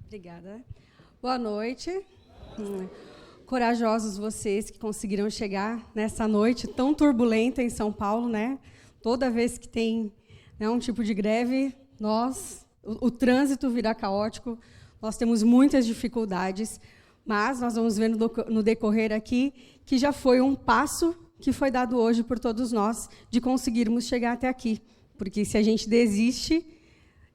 Obrigada. Boa noite. Corajosos vocês que conseguiram chegar nessa noite tão turbulenta em São Paulo, né? Toda vez que tem um tipo de greve, o trânsito vira caótico, nós temos muitas dificuldades, mas nós vamos ver no decorrer aqui que já foi um passo que foi dado hoje por todos nós de conseguirmos chegar até aqui. Porque se a gente desiste,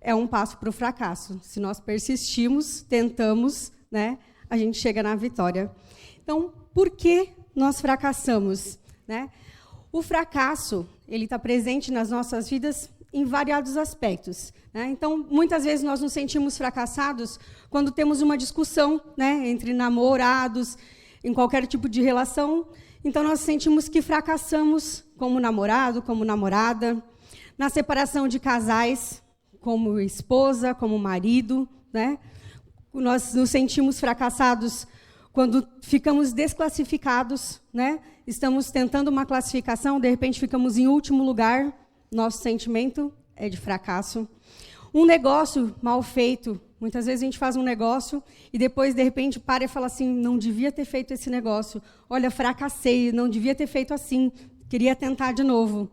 é um passo para o fracasso. Se nós persistimos, tentamos, né, a gente chega na vitória. Então, por que nós fracassamos? Né? O fracasso ele está presente nas nossas vidas em variados aspectos. Né? Então, muitas vezes nós nos sentimos fracassados quando temos uma discussão, né, entre namorados, em qualquer tipo de relação. Então, nós sentimos que fracassamos como namorado, como namorada, na separação de casais, como esposa, como marido, né? Nós nos sentimos fracassados quando ficamos desclassificados, né? Estamos tentando uma classificação, de repente ficamos em último lugar, nosso sentimento é de fracasso. Um negócio mal feito, muitas vezes a gente faz um negócio e depois, de repente, para e fala assim, não devia ter feito esse negócio, olha, fracassei, não devia ter feito assim, queria tentar de novo.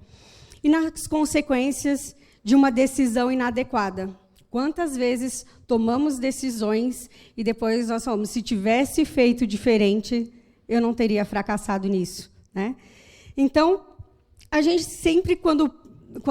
E nas consequências de uma decisão inadequada. Quantas vezes tomamos decisões e depois nós falamos, se tivesse feito diferente, eu não teria fracassado nisso. Né? Então, a gente sempre, quando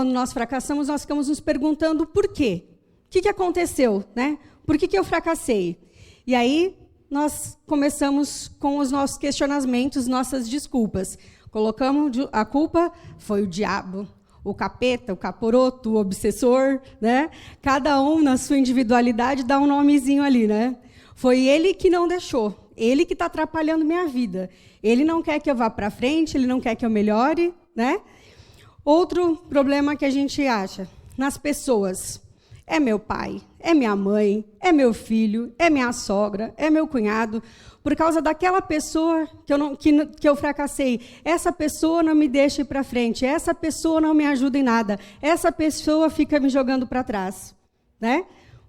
nós fracassamos, nós ficamos nos perguntando por quê? O que aconteceu? Né? Por que eu fracassei? E aí, nós começamos com os nossos questionamentos, nossas desculpas. Colocamos a culpa, foi o diabo, o capeta, o caporoto, o obsessor, né? Cada um, na sua individualidade, dá um nomezinho ali, né? Foi ele que não deixou, ele que está atrapalhando minha vida. Ele não quer que eu vá para frente, ele não quer que eu melhore, né? Outro problema que a gente acha nas pessoas. É meu pai, é minha mãe, é meu filho, é minha sogra, é meu cunhado. Por causa daquela pessoa que eu fracassei, essa pessoa não me deixa ir para frente, essa pessoa não me ajuda em nada, essa pessoa fica me jogando para trás. Né?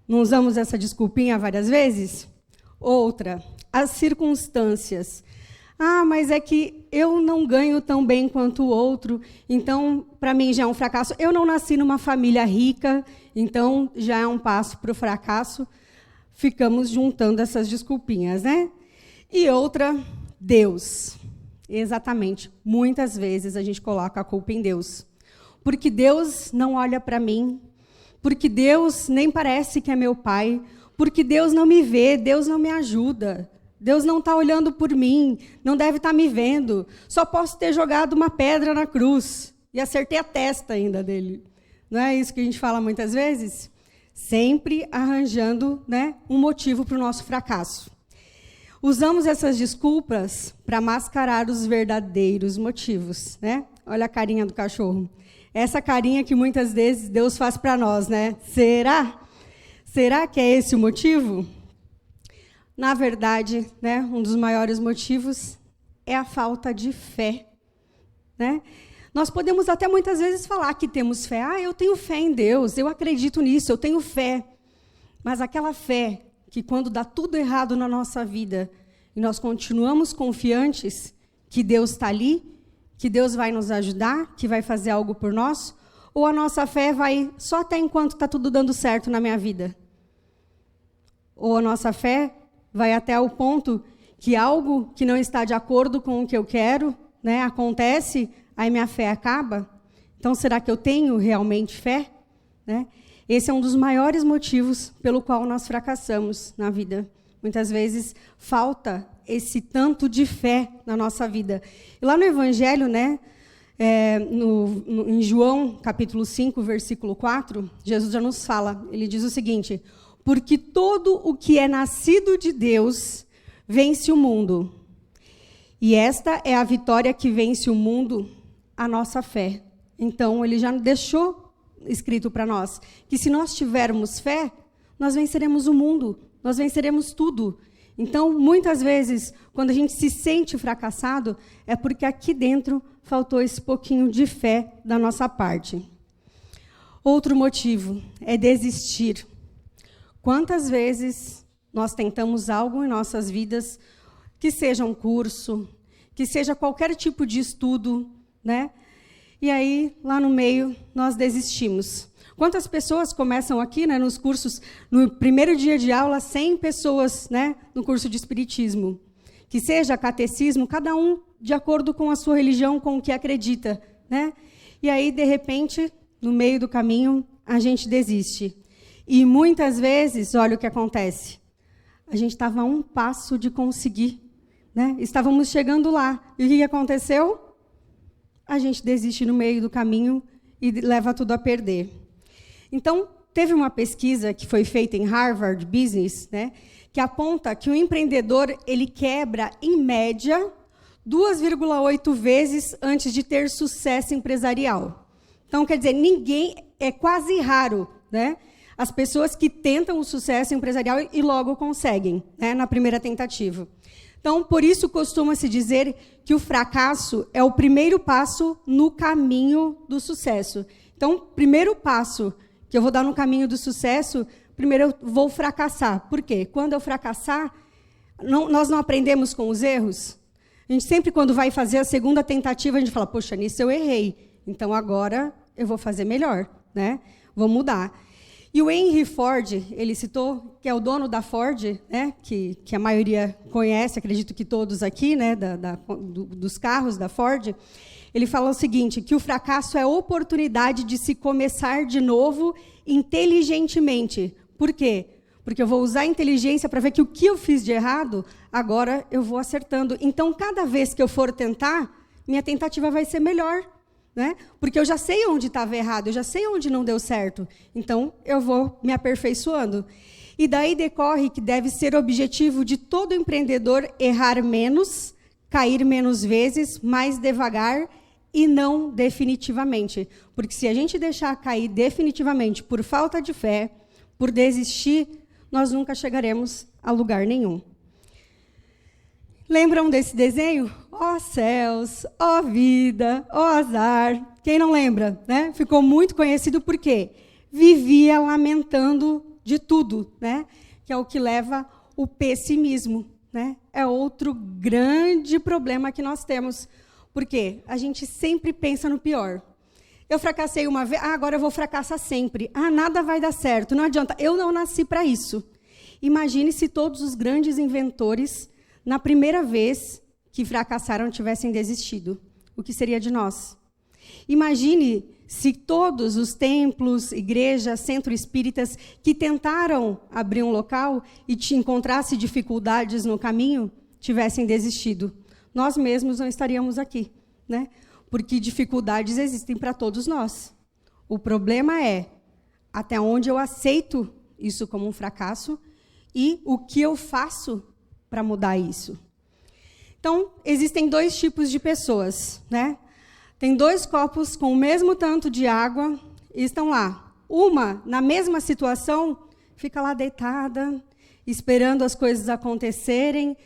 Não usamos essa desculpinha várias vezes? Outra, as circunstâncias. Ah, mas é que eu não ganho tão bem quanto o outro, então, para mim, já é um fracasso. Eu não nasci numa família rica, então, já é um passo para o fracasso. Ficamos juntando essas desculpinhas, né? E outra, Deus. Exatamente. Muitas vezes a gente coloca a culpa em Deus. Porque Deus não olha para mim, porque Deus nem parece que é meu pai, porque Deus não me vê, Deus não me ajuda. Deus não está olhando por mim, não deve estar me vendo. Só posso ter jogado uma pedra na cruz e acertei a testa ainda dele. Não é isso que a gente fala muitas vezes? Sempre arranjando, né, um motivo para o nosso fracasso. Usamos essas desculpas para mascarar os verdadeiros motivos. Né? Olha a carinha do cachorro. Essa carinha que muitas vezes Deus faz para nós. Né? Será? Será que é esse o motivo? Na verdade, né, um dos maiores motivos é a falta de fé. Né? Nós podemos até muitas vezes falar que temos fé. Ah, eu tenho fé em Deus, eu acredito nisso, eu tenho fé. Mas aquela fé que quando dá tudo errado na nossa vida e nós continuamos confiantes que Deus está ali, que Deus vai nos ajudar, que vai fazer algo por nós, ou a nossa fé vai só até enquanto está tudo dando certo na minha vida? Ou a nossa fé vai até o ponto que algo que não está de acordo com o que eu quero, né, acontece, aí minha fé acaba? Então, será que eu tenho realmente fé? Né? Esse é um dos maiores motivos pelo qual nós fracassamos na vida. Muitas vezes falta esse tanto de fé na nossa vida. E lá no Evangelho, né, em João, capítulo 5, versículo 4, Jesus já nos fala, ele diz o seguinte: porque todo o que é nascido de Deus vence o mundo. E esta é a vitória que vence o mundo, a nossa fé. Então, ele já deixou escrito para nós que se nós tivermos fé, nós venceremos o mundo, nós venceremos tudo. Então, muitas vezes, quando a gente se sente fracassado, é porque aqui dentro faltou esse pouquinho de fé da nossa parte. Outro motivo é desistir. Quantas vezes nós tentamos algo em nossas vidas, que seja um curso, que seja qualquer tipo de estudo, né? E aí, lá no meio, nós desistimos. Quantas pessoas começam aqui, né, nos cursos, no primeiro dia de aula, 100 pessoas, né, no curso de Espiritismo. Que seja catecismo, cada um de acordo com a sua religião, com o que acredita, né? E aí, de repente, no meio do caminho, a gente desiste. E muitas vezes, olha o que acontece. A gente estava a um passo de conseguir, né? Estávamos chegando lá. E o que aconteceu? A gente desiste no meio do caminho e leva tudo a perder. Então, teve uma pesquisa que foi feita em Harvard Business, né, que aponta que o empreendedor ele quebra, em média, 2,8 vezes antes de ter sucesso empresarial. Então, quer dizer, é quase raro, né, as pessoas que tentam o sucesso empresarial e logo conseguem, né, na primeira tentativa. Então, por isso costuma-se dizer que o fracasso é o primeiro passo no caminho do sucesso. Então, o primeiro passo que eu vou dar no caminho do sucesso, primeiro eu vou fracassar. Por quê? Quando eu fracassar, nós não aprendemos com os erros? A gente sempre, quando vai fazer a segunda tentativa, a gente fala, poxa, nisso eu errei, então agora eu vou fazer melhor, né? Vou mudar. E o Henry Ford, ele citou, que é o dono da Ford, né, que a maioria conhece, acredito que todos aqui, né, dos carros da Ford, ele fala o seguinte, que o fracasso é a oportunidade de se começar de novo inteligentemente. Por quê? Porque eu vou usar a inteligência para ver que o que eu fiz de errado, agora eu vou acertando. Então, cada vez que eu for tentar, minha tentativa vai ser melhor. Né? Porque eu já sei onde estava errado, eu já sei onde não deu certo. Então, eu vou me aperfeiçoando. E daí decorre que deve ser objetivo de todo empreendedor errar menos, cair menos vezes, mais devagar e não definitivamente. Porque se a gente deixar cair definitivamente por falta de fé, por desistir, nós nunca chegaremos a lugar nenhum. Lembram desse desenho? Ó céus, ó vida, ó azar. Quem não lembra, né? Ficou muito conhecido porque vivia lamentando de tudo, né? Que é o que leva o pessimismo, né? É outro grande problema que nós temos. Porque a gente sempre pensa no pior. Eu fracassei uma vez, agora eu vou fracassar sempre. Nada vai dar certo, não adianta. Eu não nasci para isso. Imagine se todos os grandes inventores, na primeira vez que fracassaram, tivessem desistido. O que seria de nós? Imagine se todos os templos, igrejas, centros espíritas que tentaram abrir um local e encontrassem dificuldades no caminho, tivessem desistido. Nós mesmos não estaríamos aqui, né? Porque dificuldades existem para todos nós. O problema é até onde eu aceito isso como um fracasso e o que eu faço para mudar isso. Então, existem 2 tipos de pessoas, né? Tem 2 copos com o mesmo tanto de água e estão lá. Uma, na mesma situação, fica lá deitada, esperando as coisas acontecerem,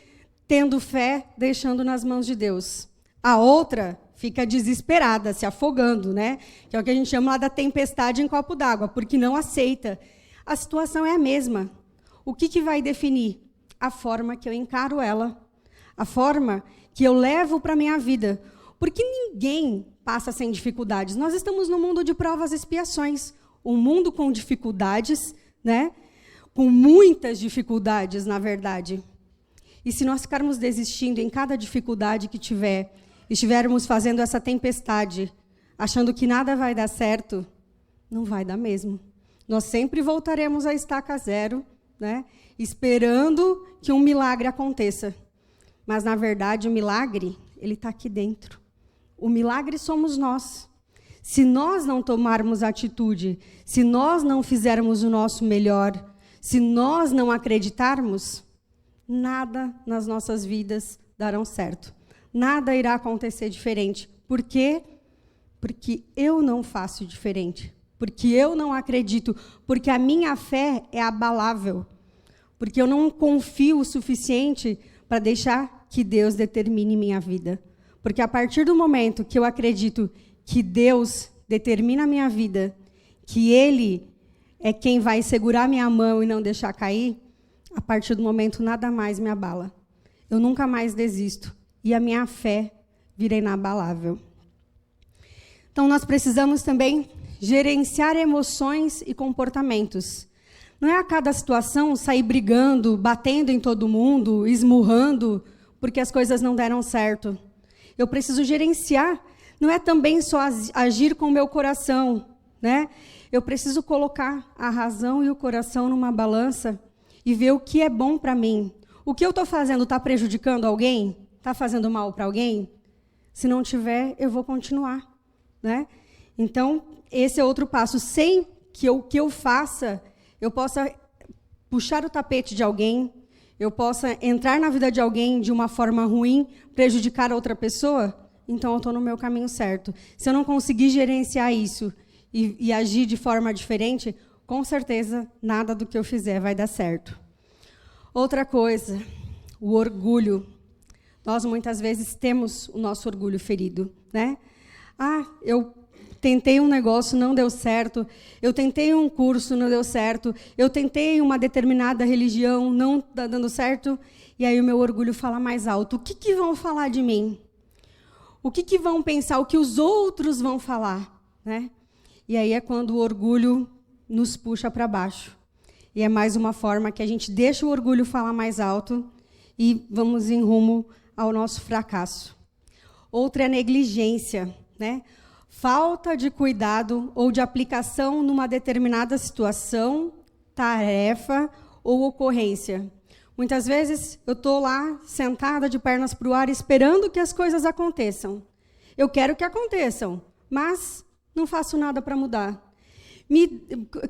tendo fé, deixando nas mãos de Deus. A outra fica desesperada, se afogando, né? Que é o que a gente chama lá da tempestade em copo d'água, porque não aceita. A situação é a mesma. O que vai definir? A forma que eu encaro ela, a forma que eu levo para a minha vida. Porque ninguém passa sem dificuldades. Nós estamos num mundo de provas e expiações, um mundo com dificuldades, né? Com muitas dificuldades, na verdade. E se nós ficarmos desistindo em cada dificuldade que estivermos fazendo essa tempestade, achando que nada vai dar certo, não vai dar mesmo. Nós sempre voltaremos à estaca zero, né? Esperando que um milagre aconteça. Mas, na verdade, o milagre, ele está aqui dentro. O milagre somos nós. Se nós não tomarmos atitude, se nós não fizermos o nosso melhor, se nós não acreditarmos, nada nas nossas vidas dará certo. Nada irá acontecer diferente. Por quê? Porque eu não faço diferente. Porque eu não acredito. Porque a minha fé é abalável. Porque eu não confio o suficiente para deixar que Deus determine minha vida. Porque a partir do momento que eu acredito que Deus determina a minha vida, que Ele é quem vai segurar minha mão e não deixar cair, a partir do momento nada mais me abala. Eu nunca mais desisto. E a minha fé vira inabalável. Então, nós precisamos também gerenciar emoções e comportamentos. Não é a cada situação sair brigando, batendo em todo mundo, esmurrando, porque as coisas não deram certo. Eu preciso gerenciar. Não é também só agir com o meu coração, né? Eu preciso colocar a razão e o coração numa balança e ver o que é bom para mim. O que eu estou fazendo está prejudicando alguém? Está fazendo mal para alguém? Se não tiver, eu vou continuar, né? Então, esse é outro passo. Sem que o que eu faça, eu possa puxar o tapete de alguém, eu possa entrar na vida de alguém de uma forma ruim, prejudicar outra pessoa, então eu estou no meu caminho certo. Se eu não conseguir gerenciar isso e agir de forma diferente, com certeza nada do que eu fizer vai dar certo. Outra coisa, o orgulho. Nós muitas vezes temos o nosso orgulho ferido, né? Eu tentei um negócio, não deu certo. Eu tentei um curso, não deu certo. Eu tentei uma determinada religião, não está dando certo. E aí o meu orgulho fala mais alto. O que vão falar de mim? O que vão pensar? O que os outros vão falar? Né? E aí é quando o orgulho nos puxa para baixo. E é mais uma forma que a gente deixa o orgulho falar mais alto e vamos em rumo ao nosso fracasso. Outra é a negligência, né? Falta de cuidado ou de aplicação numa determinada situação, tarefa ou ocorrência. Muitas vezes eu estou lá, sentada de pernas para o ar, esperando que as coisas aconteçam. Eu quero que aconteçam, mas não faço nada para mudar.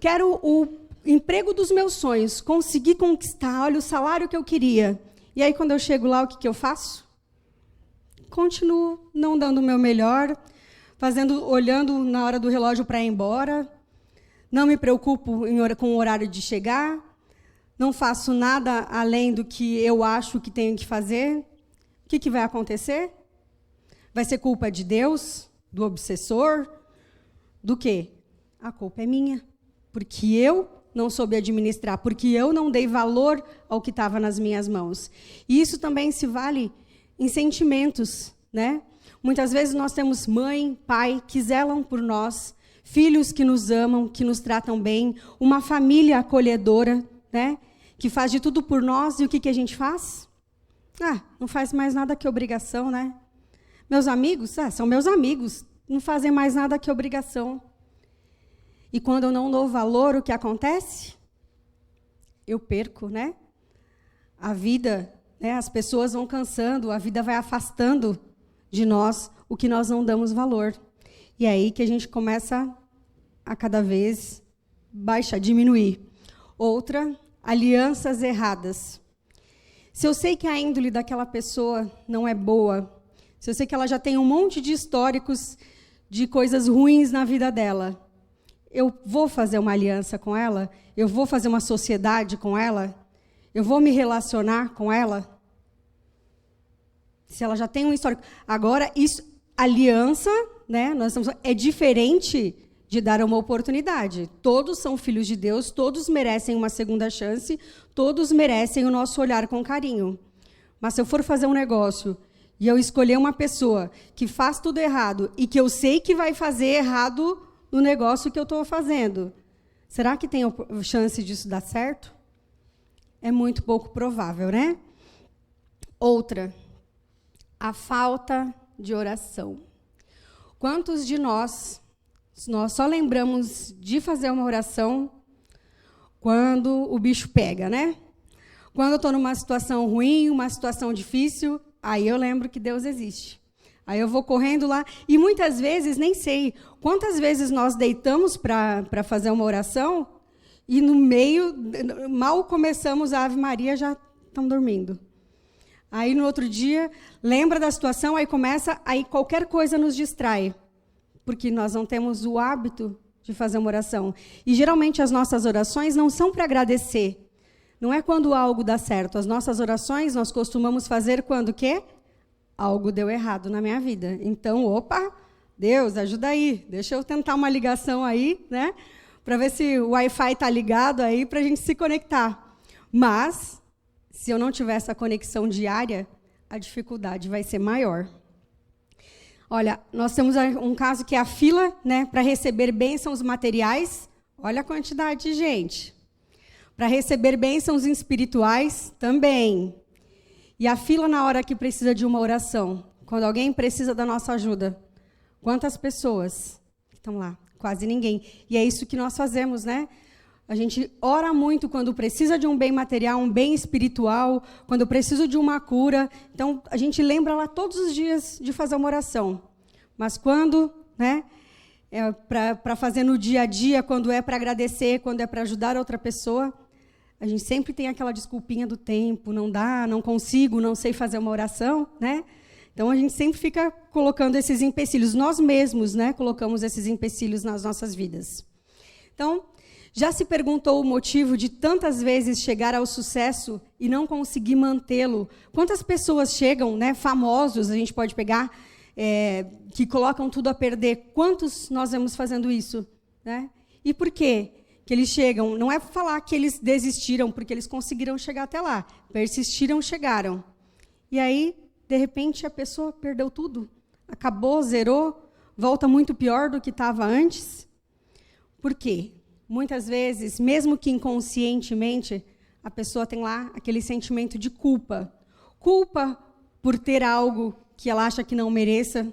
Quero o emprego dos meus sonhos, conseguir conquistar, olha o salário que eu queria. E aí, quando eu chego lá, o que eu faço? Continuo não dando o meu melhor, olhando na hora do relógio para ir embora, não me preocupo com o horário de chegar, não faço nada além do que eu acho que tenho que fazer. O que vai acontecer? Vai ser culpa de Deus, do obsessor, do quê? A culpa é minha, porque eu não soube administrar, porque eu não dei valor ao que estava nas minhas mãos. E isso também se vale em sentimentos, né? Muitas vezes nós temos mãe, pai que zelam por nós, filhos que nos amam, que nos tratam bem, uma família acolhedora, né? Que faz de tudo por nós, e o que a gente faz? Não faz mais nada que obrigação, né? Meus amigos, são meus amigos, não fazem mais nada que obrigação. E quando eu não dou valor, o que acontece? Eu perco, né? A vida, né? As pessoas vão cansando, a vida vai afastando de nós o que nós não damos valor. E é aí que a gente começa a cada vez diminuir. Outra, alianças erradas. Se eu sei que a índole daquela pessoa não é boa, se eu sei que ela já tem um monte de históricos de coisas ruins na vida dela, eu vou fazer uma aliança com ela? Eu vou fazer uma sociedade com ela? Eu vou me relacionar com ela? Se ela já tem um histórico. Agora, aliança, né, é diferente de dar uma oportunidade. Todos são filhos de Deus, todos merecem uma segunda chance, todos merecem o nosso olhar com carinho. Mas se eu for fazer um negócio e eu escolher uma pessoa que faz tudo errado e que eu sei que vai fazer errado no negócio que eu estou fazendo, será que tem chance disso dar certo? É muito pouco provável, né? Outra, a falta de oração. Quantos de nós só lembramos de fazer uma oração quando o bicho pega, né? Quando eu estou numa situação ruim, uma situação difícil, aí eu lembro que Deus existe. Aí eu vou correndo lá, e muitas vezes, nem sei, quantas vezes nós deitamos para fazer uma oração, e no meio, mal começamos a Ave Maria, já estão dormindo. Aí, no outro dia, lembra da situação, aí qualquer coisa nos distrai, porque nós não temos o hábito de fazer uma oração. E, geralmente, as nossas orações não são para agradecer. Não é quando algo dá certo. As nossas orações nós costumamos fazer quando o quê? Algo deu errado na minha vida. Então, opa, Deus, ajuda aí. Deixa eu tentar uma ligação aí, né? Para ver se o Wi-Fi está ligado aí para a gente se conectar. Mas, se eu não tiver essa conexão diária, a dificuldade vai ser maior. Olha, nós temos um caso que é a fila, né, para receber bênçãos materiais. Olha a quantidade de gente. Para receber bênçãos espirituais, também. E a fila na hora que precisa de uma oração. Quando alguém precisa da nossa ajuda. Quantas pessoas estão lá? Quase ninguém. E é isso que nós fazemos, né? A gente ora muito quando precisa de um bem material, um bem espiritual, quando precisa de uma cura. Então, a gente lembra lá todos os dias de fazer uma oração. Mas quando, né, para fazer no dia a dia, quando é para agradecer, quando é para ajudar outra pessoa, a gente sempre tem aquela desculpinha do tempo, não dá, não consigo, não sei fazer uma oração, né? Então, a gente sempre fica colocando esses empecilhos. Nós mesmos, né, colocamos esses empecilhos nas nossas vidas. Então, já se perguntou o motivo de tantas vezes chegar ao sucesso e não conseguir mantê-lo? Quantas pessoas chegam, né, famosos, a gente pode pegar, que colocam tudo a perder? Quantos nós vemos fazendo isso? Né? E por quê que eles chegam? Não é falar que eles desistiram, porque eles conseguiram chegar até lá. Persistiram, chegaram. E aí, de repente, a pessoa perdeu tudo. Acabou, zerou, volta muito pior do que estava antes. Por quê? Muitas vezes, mesmo que inconscientemente, a pessoa tem lá aquele sentimento de culpa. Culpa por ter algo que ela acha que não mereça,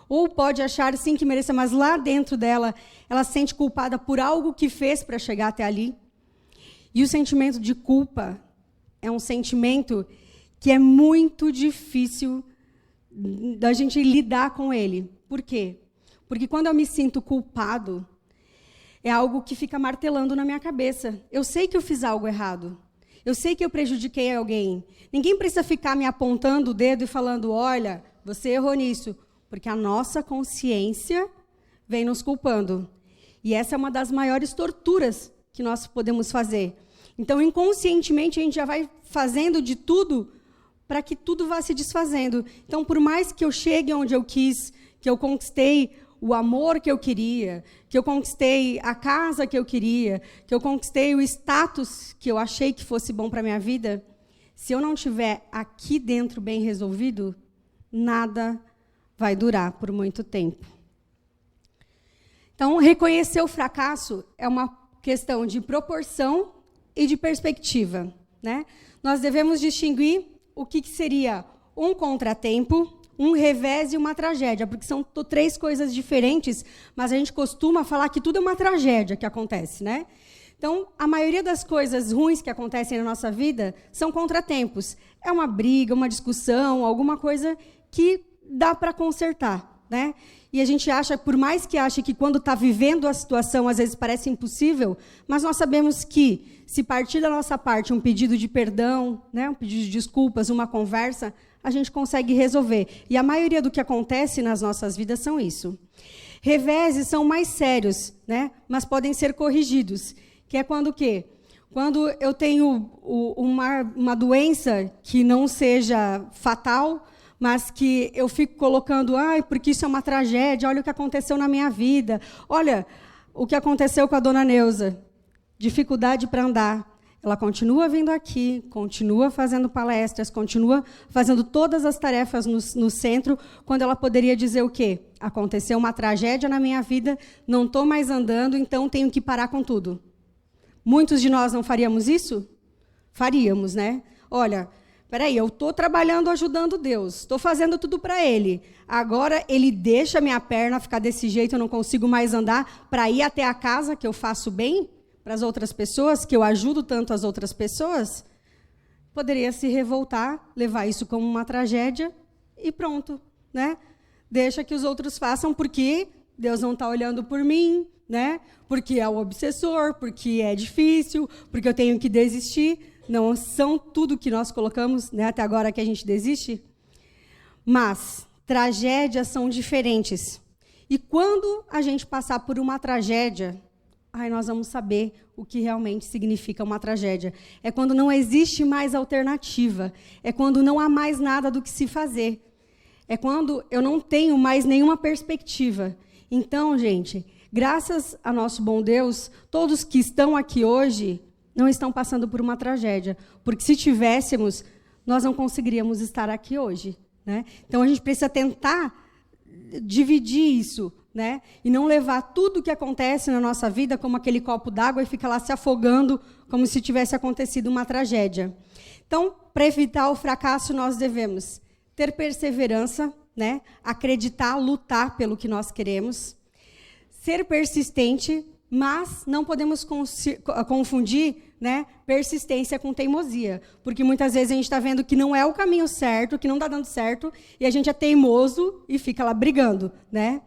ou pode achar sim que mereça, mas lá dentro dela, ela se sente culpada por algo que fez para chegar até ali. E o sentimento de culpa é um sentimento que é muito difícil da gente lidar com ele. Por quê? Porque quando eu me sinto culpado, é algo que fica martelando na minha cabeça. Eu sei que eu fiz algo errado. Eu sei que eu prejudiquei alguém. Ninguém precisa ficar me apontando o dedo e falando, olha, você errou nisso. Porque a nossa consciência vem nos culpando. E essa é uma das maiores torturas que nós podemos fazer. Então, inconscientemente, a gente já vai fazendo de tudo para que tudo vá se desfazendo. Então, por mais que eu chegue onde eu quis, que eu conquistei o amor que eu queria, que eu conquistei a casa que eu queria, que eu conquistei o status que eu achei que fosse bom para a minha vida, se eu não tiver aqui dentro bem resolvido, nada vai durar por muito tempo. Então, reconhecer o fracasso é uma questão de proporção e de perspectiva, né? Nós devemos distinguir o que seria um contratempo, um revés e uma tragédia, porque são três coisas diferentes, mas a gente costuma falar que tudo é uma tragédia que acontece, né? Então, a maioria das coisas ruins que acontecem na nossa vida são contratempos. É uma briga, uma discussão, alguma coisa que dá para consertar, né? E a gente acha, por mais que ache que quando está vivendo a situação, às vezes parece impossível, mas nós sabemos que, se partir da nossa parte um pedido de perdão, né, um pedido de desculpas, uma conversa, a gente consegue resolver. E a maioria do que acontece nas nossas vidas são isso. Reveses são mais sérios, né, mas podem ser corrigidos. Que é quando o quê? Quando eu tenho uma doença que não seja fatal, mas que eu fico colocando, porque isso é uma tragédia, olha o que aconteceu na minha vida, olha o que aconteceu com a dona Neuza, dificuldade para andar. Ela continua vindo aqui, continua fazendo palestras, continua fazendo todas as tarefas no centro, quando ela poderia dizer o quê? Aconteceu uma tragédia na minha vida, não estou mais andando, então tenho que parar com tudo. Muitos de nós não faríamos isso? Faríamos, né? Olha, peraí, eu estou trabalhando, ajudando Deus, estou fazendo tudo para Ele. Agora, Ele deixa minha perna ficar desse jeito, eu não consigo mais andar, para ir até a casa, que eu faço bem para as outras pessoas, que eu ajudo tanto as outras pessoas. Poderia se revoltar, levar isso como uma tragédia e pronto, né? Deixa que os outros façam, porque Deus não está olhando por mim, né? Porque é o obsessor, porque é difícil, porque eu tenho que desistir. Não são tudo que nós colocamos, né, até agora que a gente desiste. Mas tragédias são diferentes. E quando a gente passar por uma tragédia, nós vamos saber o que realmente significa uma tragédia. É quando não existe mais alternativa. É quando não há mais nada do que se fazer. É quando eu não tenho mais nenhuma perspectiva. Então, gente, graças a nosso bom Deus, todos que estão aqui hoje, não estão passando por uma tragédia, porque se tivéssemos, nós não conseguiríamos estar aqui hoje, né? Então, a gente precisa tentar dividir isso, né? E não levar tudo que acontece na nossa vida como aquele copo d'água e ficar lá se afogando como se tivesse acontecido uma tragédia. Então, para evitar o fracasso, nós devemos ter perseverança, né? Acreditar, lutar pelo que nós queremos, ser persistente, mas não podemos confundir, né, persistência com teimosia, porque muitas vezes a gente está vendo que não é o caminho certo, que não está dando certo, e a gente é teimoso e fica lá brigando, né?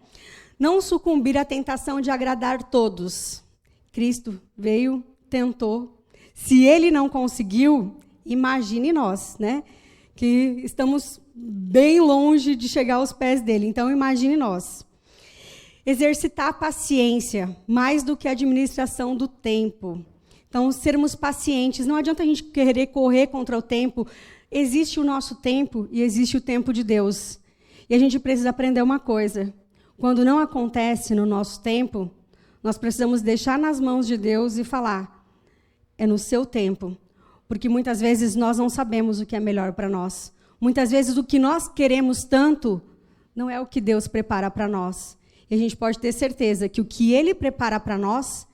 Não sucumbir à tentação de agradar todos. Cristo veio, tentou. Se ele não conseguiu, imagine nós, né? Que estamos bem longe de chegar aos pés dele. Então, imagine nós. Exercitar a paciência, mais do que a administração do tempo. Então, sermos pacientes. Não adianta a gente querer correr contra o tempo. Existe o nosso tempo e existe o tempo de Deus. E a gente precisa aprender uma coisa. Quando não acontece no nosso tempo, nós precisamos deixar nas mãos de Deus e falar, é no seu tempo. Porque muitas vezes nós não sabemos o que é melhor para nós. Muitas vezes o que nós queremos tanto não é o que Deus prepara para nós. E a gente pode ter certeza que o que Ele prepara para nós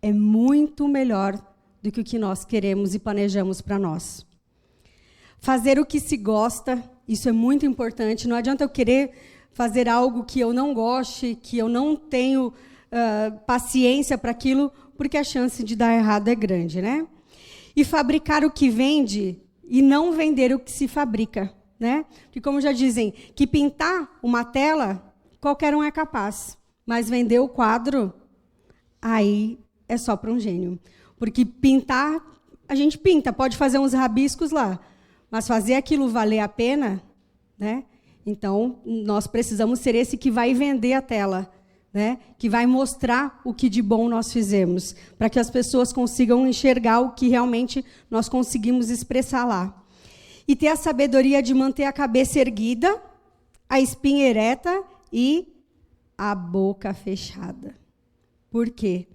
é muito melhor do que o que nós queremos e planejamos para nós. Fazer o que se gosta, isso é muito importante. Não adianta eu querer fazer algo que eu não goste, que eu não tenho paciência para aquilo, porque a chance de dar errado é grande, né? E fabricar o que vende e não vender o que se fabrica, né? Porque, como já dizem, que pintar uma tela, qualquer um é capaz, mas vender o quadro, aí é só para um gênio. Porque pintar, a gente pinta, pode fazer uns rabiscos lá, mas fazer aquilo valer a pena, né? Então, nós precisamos ser esse que vai vender a tela, né? Que vai mostrar o que de bom nós fizemos, para que as pessoas consigam enxergar o que realmente nós conseguimos expressar lá. E ter a sabedoria de manter a cabeça erguida, a espinha ereta e a boca fechada. Por quê?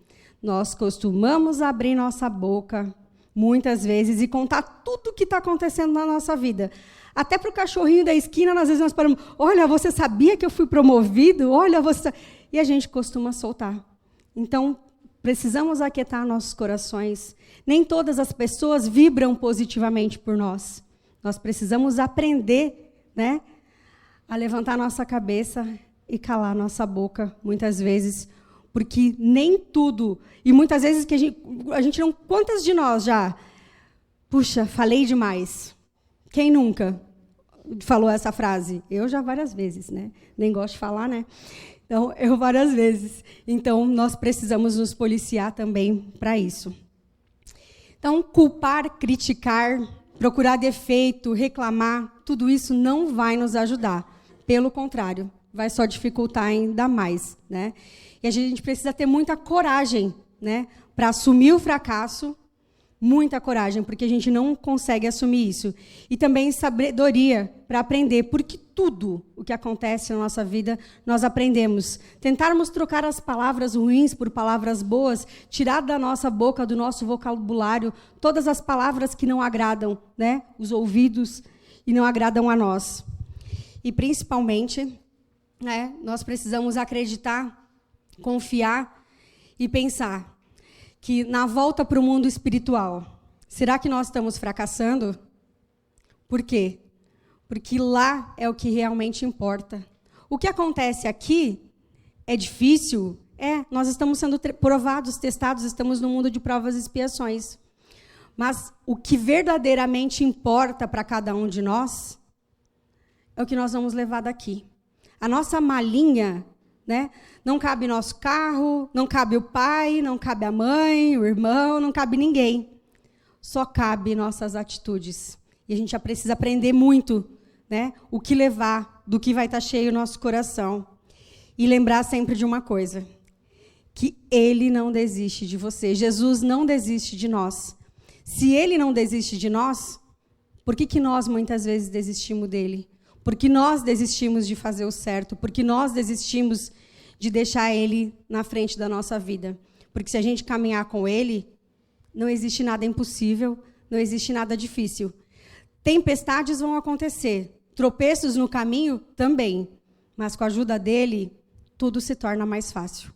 Nós costumamos abrir nossa boca, muitas vezes, e contar tudo o que está acontecendo na nossa vida. Até para o cachorrinho da esquina, às vezes nós paramos, olha, você sabia que eu fui promovido? Olha, você... E a gente costuma soltar. Então, precisamos aquietar nossos corações. Nem todas as pessoas vibram positivamente por nós. Nós precisamos aprender, né, a levantar nossa cabeça e calar nossa boca, muitas vezes, porque nem tudo... E muitas vezes que a gente não... Quantas de nós já... Puxa, falei demais. Quem nunca falou essa frase? Eu já várias vezes, né? Nem gosto de falar, né? Então, eu várias vezes. Então, nós precisamos nos policiar também para isso. Então, culpar, criticar, procurar defeito, reclamar, tudo isso não vai nos ajudar. Pelo contrário, vai só dificultar ainda mais, né? E a gente precisa ter muita coragem, né, para assumir o fracasso, muita coragem, porque a gente não consegue assumir isso. E também sabedoria para aprender, porque tudo o que acontece na nossa vida, nós aprendemos. Tentarmos trocar as palavras ruins por palavras boas, tirar da nossa boca, do nosso vocabulário, todas as palavras que não agradam, né, os ouvidos e não agradam a nós. E, principalmente, né, nós precisamos acreditar, confiar e pensar que na volta para o mundo espiritual, será que nós estamos fracassando? Por quê? Porque lá é o que realmente importa. O que acontece aqui é difícil? Nós estamos sendo provados, testados, estamos no mundo de provas e expiações. Mas o que verdadeiramente importa para cada um de nós é o que nós vamos levar daqui. A nossa malinha, né? Não cabe nosso carro, não cabe o pai, não cabe a mãe, o irmão, não cabe ninguém. Só cabe nossas atitudes. E a gente já precisa aprender muito, né? O que levar, do que vai estar cheio o nosso coração. E lembrar sempre de uma coisa, que Ele não desiste de você. Jesus não desiste de nós. Se Ele não desiste de nós, por que nós muitas vezes desistimos dEle? Porque nós desistimos de fazer o certo, porque nós desistimos de deixar Ele na frente da nossa vida. Porque se a gente caminhar com Ele, não existe nada impossível, não existe nada difícil. Tempestades vão acontecer, tropeços no caminho também, mas com a ajuda dele, tudo se torna mais fácil.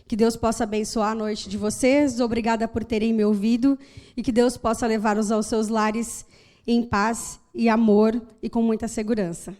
Que Deus possa abençoar a noite de vocês, obrigada por terem me ouvido, e que Deus possa levá-los aos seus lares em paz e amor e com muita segurança.